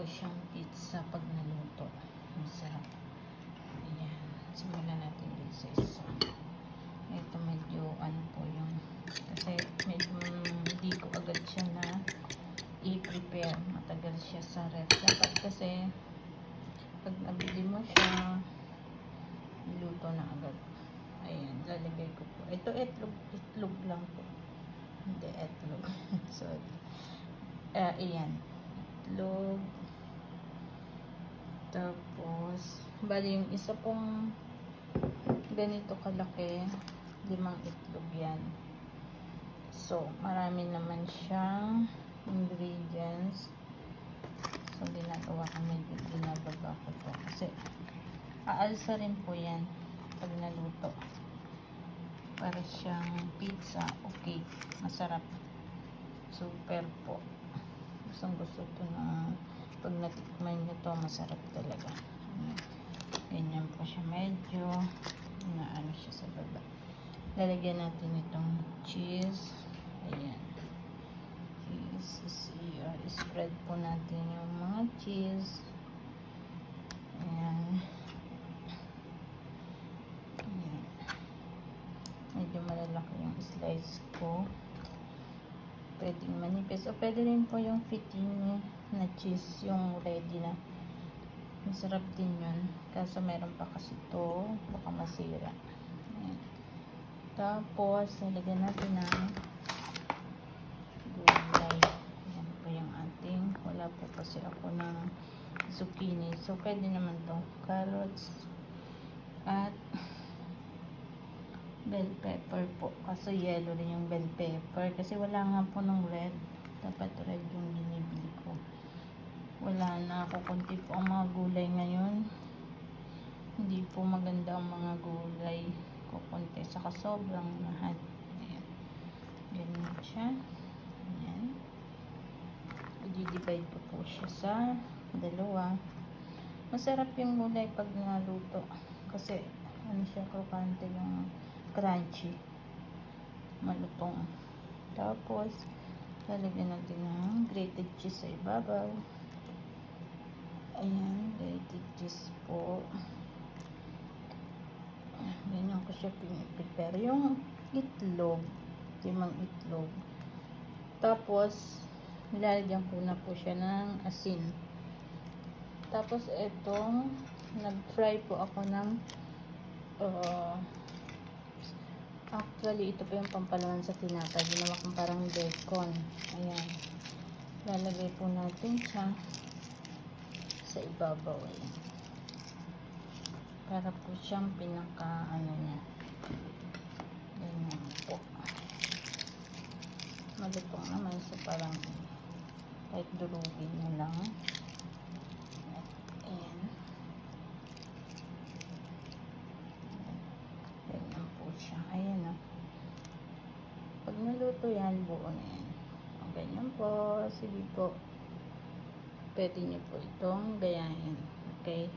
po siyang pizza pag naluto. Masarap. Ayan. Simulan natin din sa isa. Ito medyo ano po yung kasi medyo hindi ko agad siya na i-prepare. Matagal siya sa ref. Dapat kasi pag nabili mo siya, luto na agad. Ayan. Lalagay ko po. Ito itlog lang po. Hindi itlog. Sorry. Ayan. Itlog. Tapos, bali yung isa pong ganito kalaki, 5 itlog yan. So, marami naman siyang ingredients. So, ginagawa ko medyo binababa ko to. Kasi, aalsa rin po yan pag naluto. Para siyang pizza o cake. Masarap. Super po. Gustong gusto to na pag natikman nyo to, masarap talaga. Ganyan po siya. Medyo ano siya sa baba. Lalagyan natin itong cheese. Ayan. Cheese. I-spread po natin yung mga cheese. Ayan. Ayan. Medyo malalaki yung slice ko. Pwedeng manipis. O pwede rin po yung fitting na cheese, yung ready na. Masarap din yun. Kaso meron pa kasi ito. Baka masira. Ayan. Tapos, lalagyan natin ng gulay. Ayan po yung ating. Wala po kasi ako ng zucchini. So, pwede naman to carrots at bell pepper po. Kaso yellow rin yung bell pepper. Kasi wala nga po ng red. Dapat red yung binibili ko. Wala na ako. Kunti po ang mga gulay ngayon. Hindi po maganda ang mga gulay. Kukunti. Saka sobrang mahal. Ayan. Ganyan siya. Ayan. I-divide po siya sa dalawa. Masarap yung gulay pag naluto. Kasi ano siya, krokante yung crunchy. Malutong. Tapos, lalagyan natin ng grated cheese sa ibabaw. Ayan, grated cheese po. Ganyan ko siya prepare. Yung itlog, 5 itlog. Tapos, nilalagyan ko na po siya ng asin. Tapos, etong, nag-fry po ako ng actually, ito po yung pampalaman sa tinapay. Ginawa kong parang bacon. Ayan. Lalagay po natin siya sa ibabaw. Ayan. Para po siyang pinaka niya. Ganyan po. Malutong naman. So, parang kahit durugin nyo lang. Ayan. Ganyan po siya. Ayan o. Pag naluto yan, buo na yan. O, ganyan po. Sige po. Pwede nyo po itong gayahin. Okay.